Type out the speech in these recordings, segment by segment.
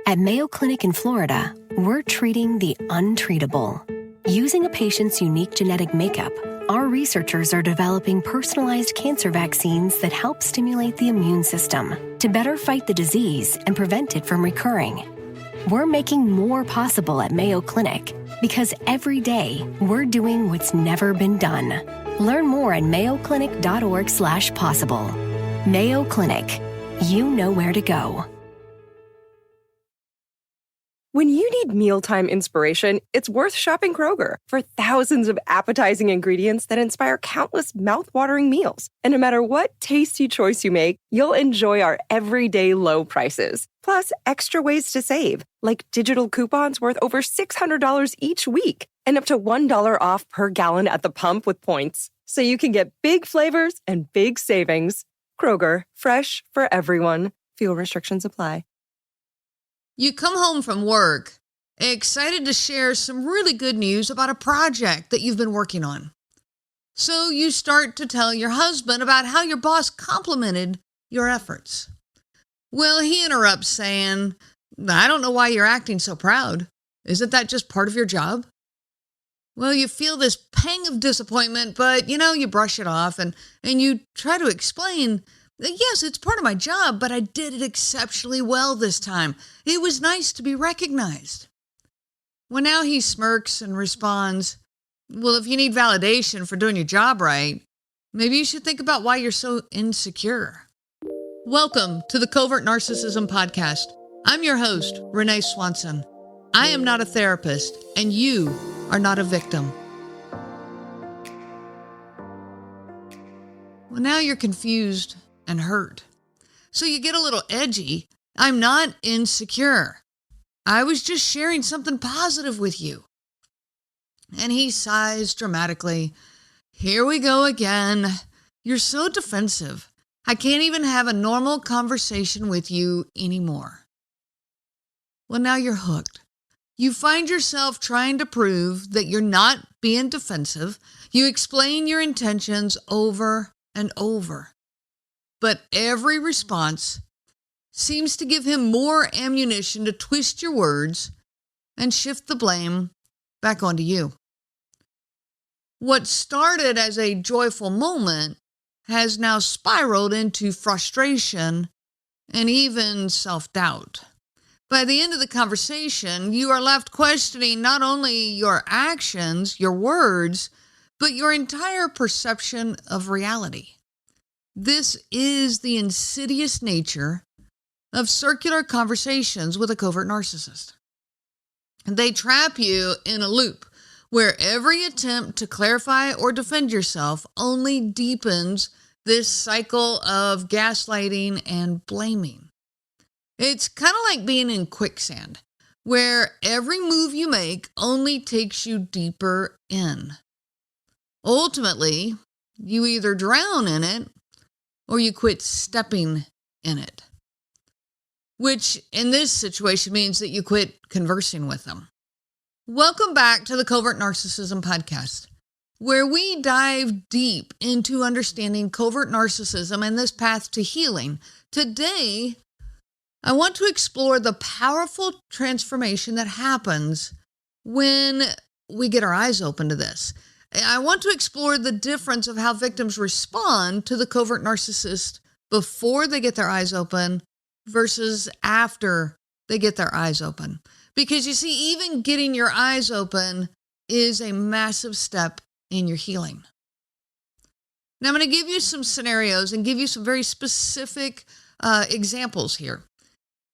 At Mayo Clinic in Florida, we're treating the untreatable. Using a patient's unique genetic makeup, our researchers are developing personalized cancer vaccines that help stimulate the immune system to better fight the disease and prevent it from recurring. We're making more possible at Mayo Clinic because every day we're doing what's never been done. Learn more at mayoclinic.org/possible. Mayo Clinic. You know where to go. When you need mealtime inspiration, it's worth shopping Kroger for thousands of appetizing ingredients that inspire countless mouth-watering meals. And no matter what tasty choice you make, you'll enjoy our everyday low prices. Plus, extra ways to save, like digital coupons worth over $600 each week and up to $1 off per gallon at the pump with points. So you can get big flavors and big savings. Kroger, fresh for everyone. Fuel restrictions apply. You come home from work, excited to share some really good news about a project that you've been working on. So you start to tell your husband about how your boss complimented your efforts. Well, he interrupts saying, "I don't know why you're acting so proud. Isn't that just part of your job?" Well, you feel this pang of disappointment, but you brush it off and you try to explain, "Yes, it's part of my job, but I did it exceptionally well this time. It was nice to be recognized." Well, now he smirks and responds, "Well, if you need validation for doing your job right, maybe you should think about why you're so insecure." Welcome to the Covert Narcissism Podcast. I'm your host, Renee Swanson. I am not a therapist, and you are not a victim. Well, now you're confused and hurt. So you get a little edgy. "I'm not insecure. I was just sharing something positive with you." And he sighs dramatically. "Here we go again. You're so defensive. I can't even have a normal conversation with you anymore." Well, now you're hooked. You find yourself trying to prove that you're not being defensive. You explain your intentions over and over. But every response seems to give him more ammunition to twist your words and shift the blame back onto you. What started as a joyful moment has now spiraled into frustration and even self-doubt. By the end of the conversation, you are left questioning not only your actions, your words, but your entire perception of reality. This is the insidious nature of circular conversations with a covert narcissist. They trap you in a loop where every attempt to clarify or defend yourself only deepens this cycle of gaslighting and blaming. It's kind of like being in quicksand, where every move you make only takes you deeper in. Ultimately, you either drown in it or you quit stepping in it, which in this situation means that you quit conversing with them. Welcome back to the Covert Narcissism Podcast, where we dive deep into understanding covert narcissism and this path to healing. Today, I want to explore the powerful transformation that happens when we get our eyes open to this. I want to explore the difference of how victims respond to the covert narcissist before they get their eyes open versus after they get their eyes open. Because you see, even getting your eyes open is a massive step in your healing. Now, I'm going to give you some scenarios and give you some very specific examples here.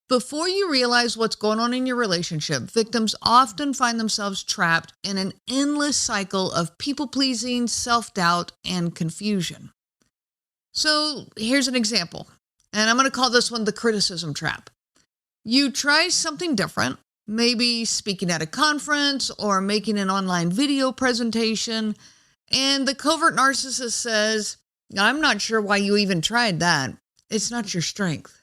Before you realize what's going on in your relationship, victims often find themselves trapped in an endless cycle of people-pleasing, self-doubt, and confusion. So here's an example, and I'm going to call this one the criticism trap. You try something different, maybe speaking at a conference or making an online video presentation, and the covert narcissist says, "I'm not sure why you even tried that. It's not your strength."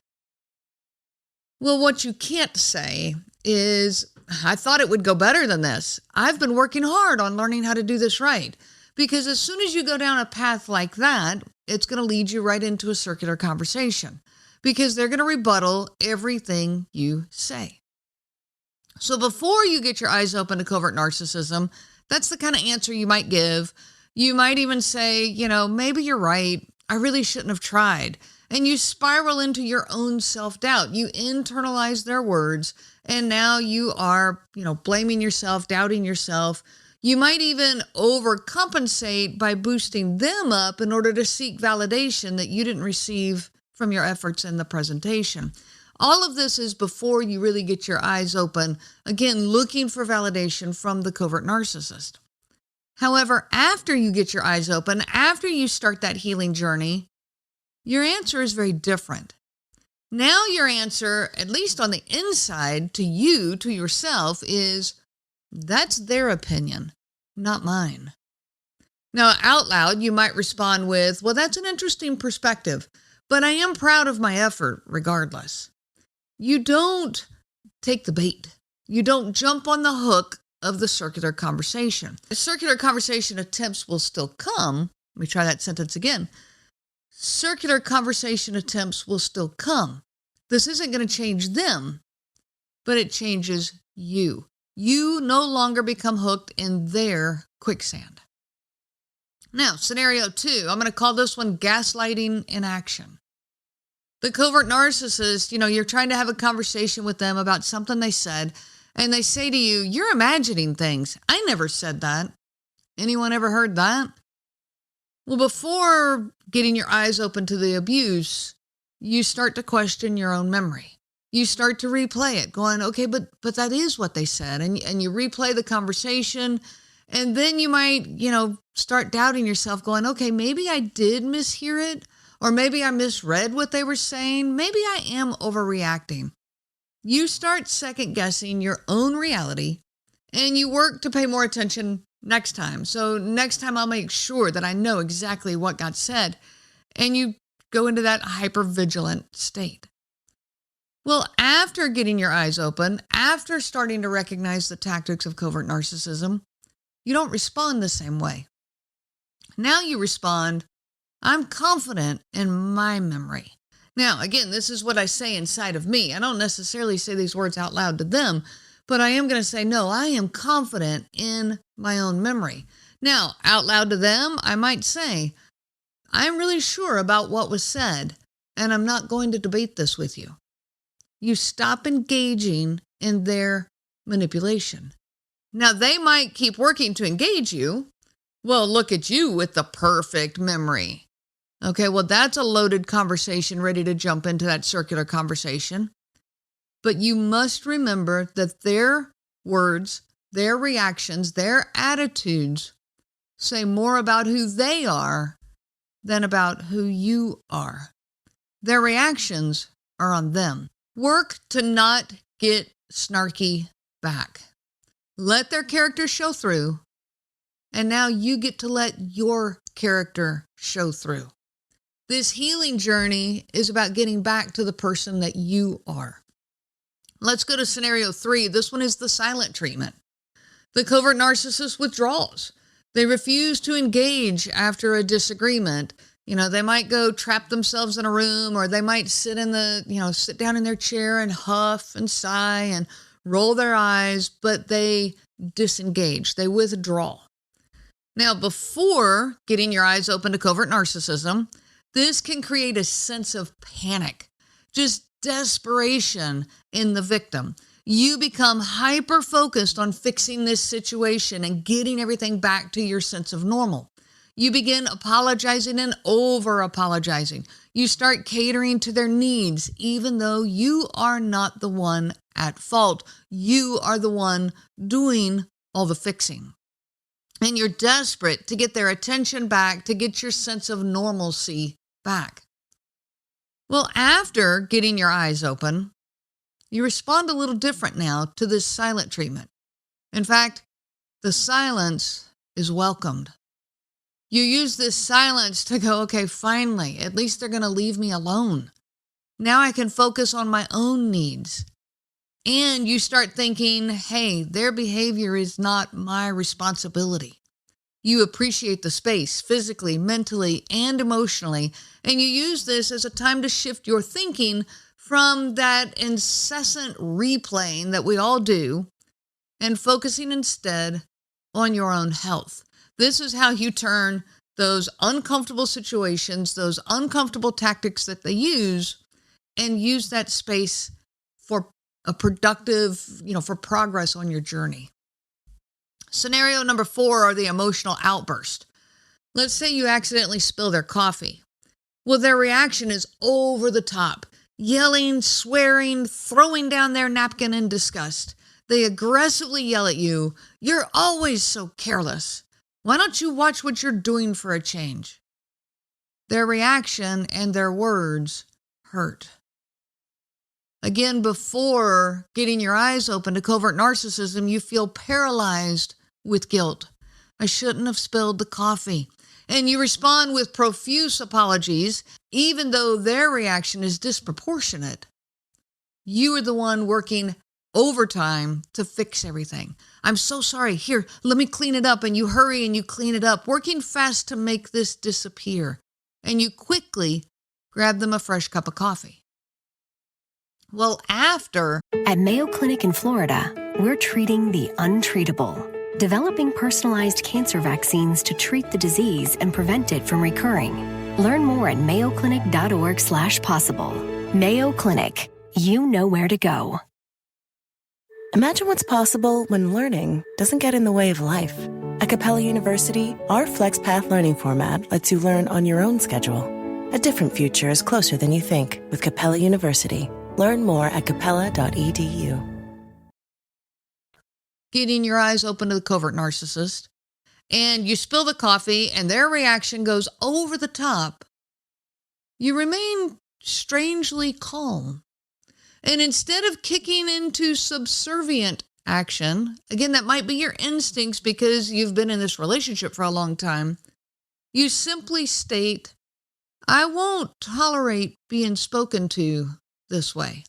Well, what you can't say is, "I thought it would go better than this. I've been working hard on learning how to do this right." Because as soon as you go down a path like that, it's going to lead you right into a circular conversation because they're going to rebuttal everything you say. So before you get your eyes open to covert narcissism, that's the kind of answer you might give. You might even say, maybe you're right. I really shouldn't have tried. And you spiral into your own self-doubt. You internalize their words, and now you are, blaming yourself, doubting yourself. You might even overcompensate by boosting them up in order to seek validation that you didn't receive from your efforts in the presentation. All of this is before you really get your eyes open, again, looking for validation from the covert narcissist. However, after you get your eyes open, after you start that healing journey, your answer is very different. Now your answer, at least on the inside, to you, to yourself, is that's their opinion, not mine. Now, out loud, you might respond with, well, that's an interesting perspective, but I am proud of my effort regardless. You don't take the bait. You don't jump on the hook of the circular conversation. The circular conversation attempts will still come. Let me try that sentence again. Circular conversation attempts will still come. This isn't going to change them, but it changes you. You no longer become hooked in their quicksand. Now, scenario 2, I'm going to call this one gaslighting in action. The covert narcissist, you're trying to have a conversation with them about something they said, and they say to you, you're imagining things. I never said that. Anyone ever heard that? Well, before getting your eyes open to the abuse, you start to question your own memory. You start to replay it, going, okay, but that is what they said. And you replay the conversation, and then you might, start doubting yourself, going, okay, maybe I did mishear it, or maybe I misread what they were saying. Maybe I am overreacting. You start second guessing your own reality, and you work to pay more attention next time. So next time I'll make sure that I know exactly what got said. And you go into that hypervigilant state. Well, after getting your eyes open, after starting to recognize the tactics of covert narcissism, you don't respond the same way. Now you respond, I'm confident in my memory. Now, again, this is what I say inside of me. I don't necessarily say these words out loud to them, but I am going to say, no, I am confident in my own memory. Now, out loud to them, I might say, I'm really sure about what was said, and I'm not going to debate this with you. You stop engaging in their manipulation. Now, they might keep working to engage you. Well, look at you with the perfect memory. Okay, well, that's a loaded conversation ready to jump into that circular conversation. But you must remember that their words, their reactions, their attitudes say more about who they are than about who you are. Their reactions are on them. Work to not get snarky back. Let their character show through, and now you get to let your character show through. This healing journey is about getting back to the person that you are. Let's go to scenario 3. This one is the silent treatment. The covert narcissist withdraws. They refuse to engage after a disagreement. They might go trap themselves in a room, or they might sit down in their chair and huff and sigh and roll their eyes, but they disengage. They withdraw. Now, before getting your eyes open to covert narcissism, this can create a sense of panic, just desperation in the victim. You become hyper-focused on fixing this situation and getting everything back to your sense of normal. You begin apologizing and over-apologizing. You start catering to their needs, even though you are not the one at fault. You are the one doing all the fixing. And you're desperate to get their attention back, to get your sense of normalcy back. Well, after getting your eyes open, you respond a little different now to this silent treatment. In fact, the silence is welcomed. You use this silence to go, okay, finally, at least they're going to leave me alone. Now I can focus on my own needs. And you start thinking, hey, their behavior is not my responsibility. You appreciate the space physically, mentally, and emotionally, and you use this as a time to shift your thinking from that incessant replaying that we all do and focusing instead on your own health. This is how you turn those uncomfortable situations, those uncomfortable tactics that they use, and use that space for a productive, for progress on your journey. Scenario number 4 are the emotional outburst. Let's say you accidentally spill their coffee. Well, their reaction is over the top, yelling, swearing, throwing down their napkin in disgust. They aggressively yell at you, "You're always so careless. Why don't you watch what you're doing for a change?" Their reaction and their words hurt. Again, before getting your eyes open to covert narcissism, you feel paralyzed with guilt. I shouldn't have spilled the coffee. And you respond with profuse apologies, even though their reaction is disproportionate. You are the one working overtime to fix everything. "I'm so sorry. Here, let me clean it up." And you hurry and you clean it up, working fast to make this disappear. And you quickly grab them a fresh cup of coffee. Well, after... At Mayo Clinic in Florida, we're treating the untreatable, developing personalized cancer vaccines to treat the disease and prevent it from recurring. Learn more at mayoclinic.org/possible. Mayo Clinic, you know where to go. Imagine what's possible when learning doesn't get in the way of life. At Capella University, our FlexPath learning format lets you learn on your own schedule. A different future is closer than you think with Capella University. Learn more at capella.edu. Getting your eyes open to the covert narcissist, and you spill the coffee and their reaction goes over the top, you remain strangely calm. And instead of kicking into subservient action, again, that might be your instincts because you've been in this relationship for a long time, you simply state, "I won't tolerate being spoken to this way.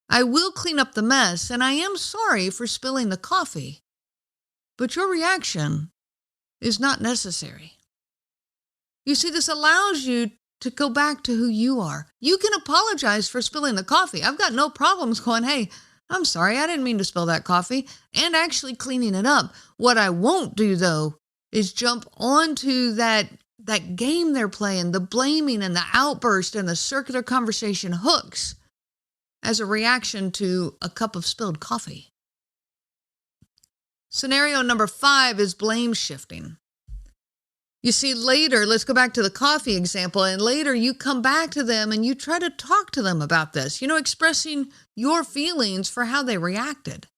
I will clean up the mess, and I am sorry for spilling the coffee, but your reaction is not necessary." You see, this allows you to go back to who you are. You can apologize for spilling the coffee. I've got no problems going, "Hey, I'm sorry, I didn't mean to spill that coffee," and actually cleaning it up. What I won't do, though, is jump onto that game they're playing, the blaming and the outburst and the circular conversation hooks as a reaction to a cup of spilled coffee. Scenario number 5 is blame shifting. You see, later, let's go back to the coffee example, and later you come back to them and you try to talk to them about this, expressing your feelings for how they reacted.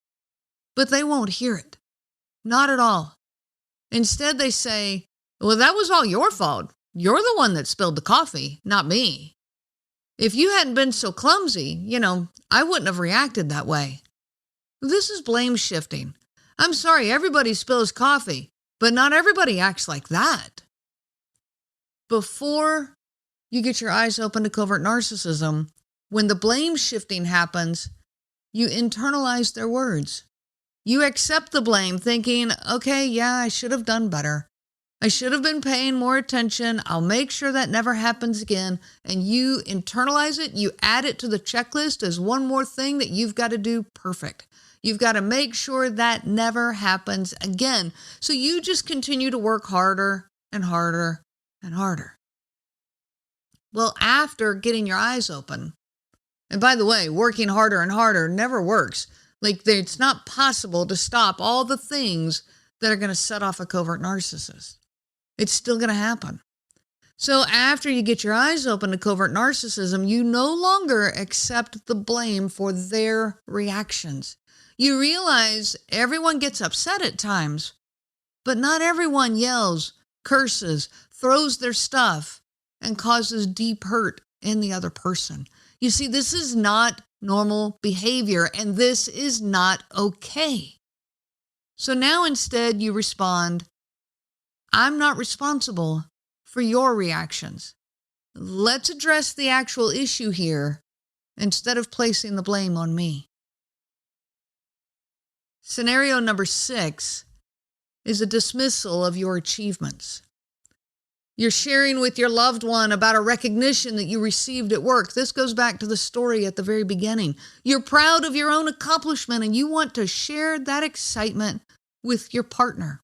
But they won't hear it. Not at all. Instead, they say, "Well, that was all your fault. You're the one that spilled the coffee, not me. If you hadn't been so clumsy, I wouldn't have reacted that way." This is blame shifting. I'm sorry, everybody spills coffee, but not everybody acts like that. Before you get your eyes open to covert narcissism, when the blame shifting happens, you internalize their words. You accept the blame, thinking, "Okay, yeah, I should have done better. I should have been paying more attention. I'll make sure that never happens again." And you internalize it. You add it to the checklist as one more thing that you've got to do perfect. You've got to make sure that never happens again. So you just continue to work harder and harder and harder. Well, after getting your eyes open, and by the way, working harder and harder never works. It's not possible to stop all the things that are going to set off a covert narcissist. It's still going to happen. So after you get your eyes open to covert narcissism, you no longer accept the blame for their reactions. You realize everyone gets upset at times, but not everyone yells, curses, throws their stuff, and causes deep hurt in the other person. You see, this is not normal behavior, and this is not okay. So now instead you respond, "I'm not responsible for your reactions. Let's address the actual issue here instead of placing the blame on me." Scenario number 6 is a dismissal of your achievements. You're sharing with your loved one about a recognition that you received at work. This goes back to the story at the very beginning. You're proud of your own accomplishment and you want to share that excitement with your partner.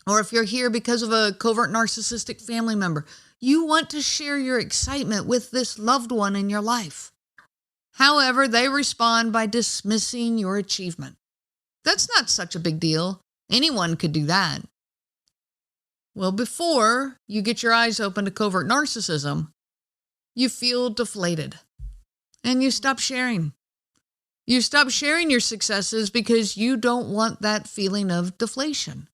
Or if you're here because of a covert narcissistic family member, you want to share your excitement with this loved one in your life. However, they respond by dismissing your achievement. That's not such a big deal. Anyone could do that. Well, before you get your eyes open to covert narcissism, you feel deflated and you stop sharing. You stop sharing your successes because you don't want that feeling of deflation.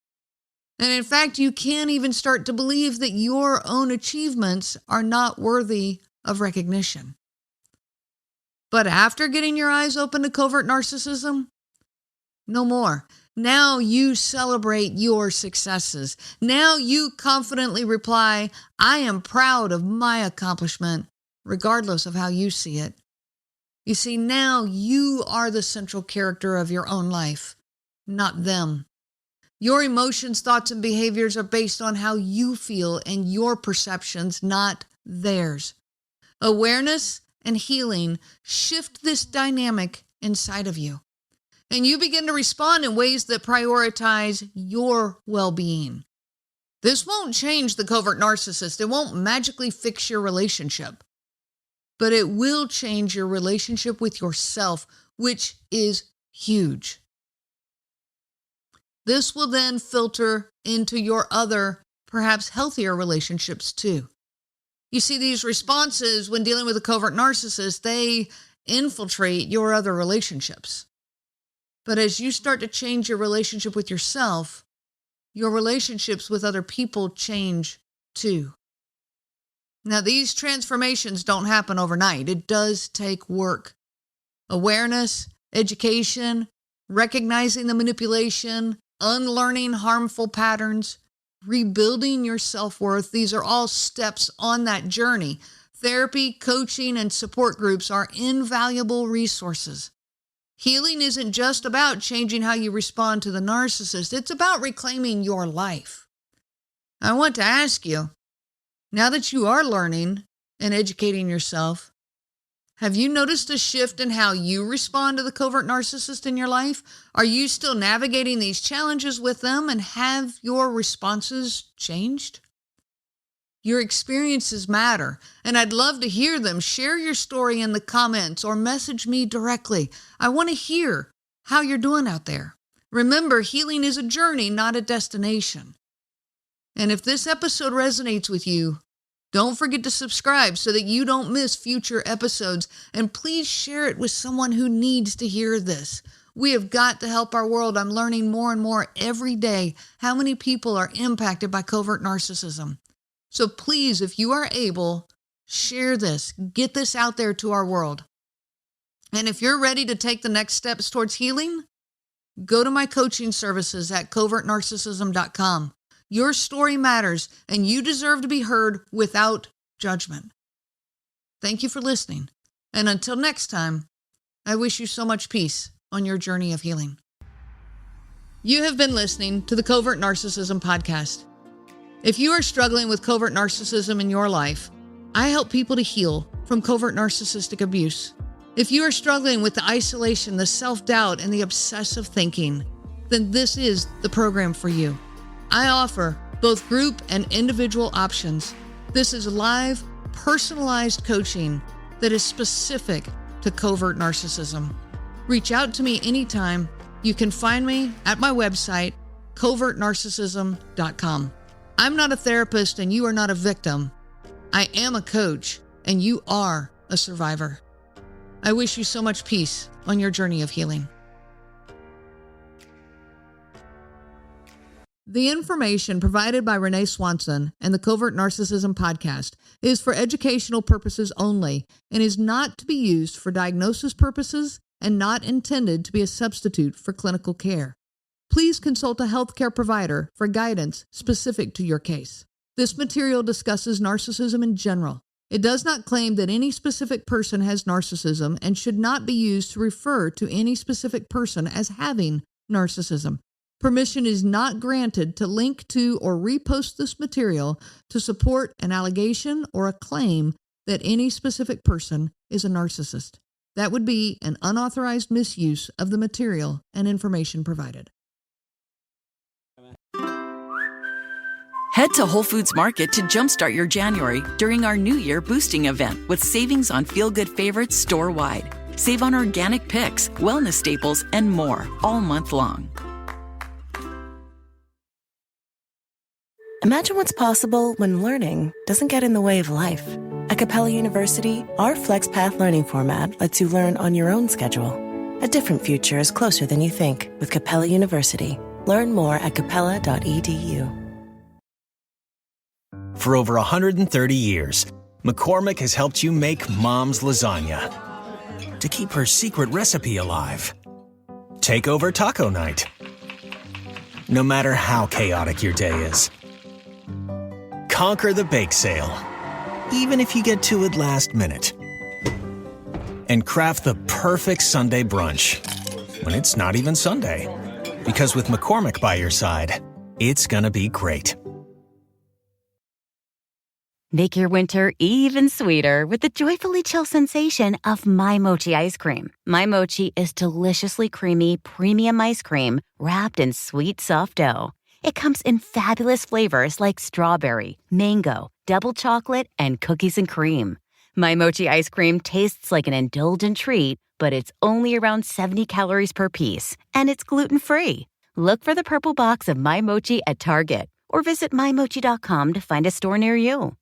And in fact, you can't even start to believe that your own achievements are not worthy of recognition. But after getting your eyes open to covert narcissism, no more. Now you celebrate your successes. Now you confidently reply, I am proud of my accomplishment, regardless of how you see it. You see, now you are the central character of your own life, not them. Your emotions, thoughts, and behaviors are based on how you feel and your perceptions, not theirs. Awareness and healing shift this dynamic inside of you. And you begin to respond in ways that prioritize your well-being. This won't change the covert narcissist. It won't magically fix your relationship. But it will change your relationship with yourself, which is huge. This will then filter into your other, perhaps healthier relationships too. You see, these responses when dealing with a covert narcissist, they infiltrate your other relationships. But as you start to change your relationship with yourself, your relationships with other people change too. Now, these transformations don't happen overnight. It does take work. Awareness, education, recognizing the manipulation, unlearning harmful patterns, rebuilding your self-worth. These are all steps on that journey. Therapy, coaching, and support groups are invaluable resources. Healing isn't just about changing how you respond to the narcissist. It's about reclaiming your life. I want to ask you, now that you are learning and educating yourself, have you noticed a shift in how you respond to the covert narcissist in your life? Are you still navigating these challenges with them, and have your responses changed? Your experiences matter, and I'd love to hear them. Share your story in the comments or message me directly. I want to hear how you're doing out there. Remember, healing is a journey, not a destination. And if this episode resonates with you, don't forget to subscribe so that you don't miss future episodes. And please share it with someone who needs to hear this. We have got to help our world. I'm learning more and more every day how many people are impacted by covert narcissism. So please, if you are able, share this. Get this out there to our world. And if you're ready to take the next steps towards healing, go to my coaching services at covertnarcissism.com. Your story matters, and you deserve to be heard without judgment. Thank you for listening. And until next time, I wish you so much peace on your journey of healing. You have been listening to the Covert Narcissism Podcast. If you are struggling with covert narcissism in your life, I help people to heal from covert narcissistic abuse. If you are struggling with the isolation, the self-doubt, and the obsessive thinking, then this is the program for you. I offer both group and individual options. This is live, personalized coaching that is specific to covert narcissism. Reach out to me anytime. You can find me at my website, covertnarcissism.com. I'm not a therapist and you are not a victim. I am a coach and you are a survivor. I wish you so much peace on your journey of healing. The information provided by Renee Swanson and the Covert Narcissism Podcast is for educational purposes only and is not to be used for diagnosis purposes and not intended to be a substitute for clinical care. Please consult a healthcare provider for guidance specific to your case. This material discusses narcissism in general. It does not claim that any specific person has narcissism and should not be used to refer to any specific person as having narcissism. Permission is not granted to link to or repost this material to support an allegation or a claim that any specific person is a narcissist. That would be an unauthorized misuse of the material and information provided. Head to Whole Foods Market to jumpstart your January during our New Year boosting event with savings on feel-good favorites store-wide. Save on organic picks, wellness staples, and more all month long. Imagine what's possible when learning doesn't get in the way of life. At Capella University, our FlexPath learning format lets you learn on your own schedule. A different future is closer than you think with Capella University. Learn more at capella.edu. For over 130 years, McCormick has helped you make Mom's lasagna to keep her secret recipe alive. Take over taco night, no matter how chaotic your day is. Conquer the bake sale, even if you get to it last minute. And craft the perfect Sunday brunch when it's not even Sunday. Because with McCormick by your side, it's gonna be great. Make your winter even sweeter with the joyfully chill sensation of My Mochi ice cream. My Mochi is deliciously creamy, premium ice cream wrapped in sweet, soft dough. It comes in fabulous flavors like strawberry, mango, double chocolate, and cookies and cream. My Mochi ice cream tastes like an indulgent treat, but it's only around 70 calories per piece, and it's gluten-free. Look for the purple box of My Mochi at Target or visit mymochi.com to find a store near you.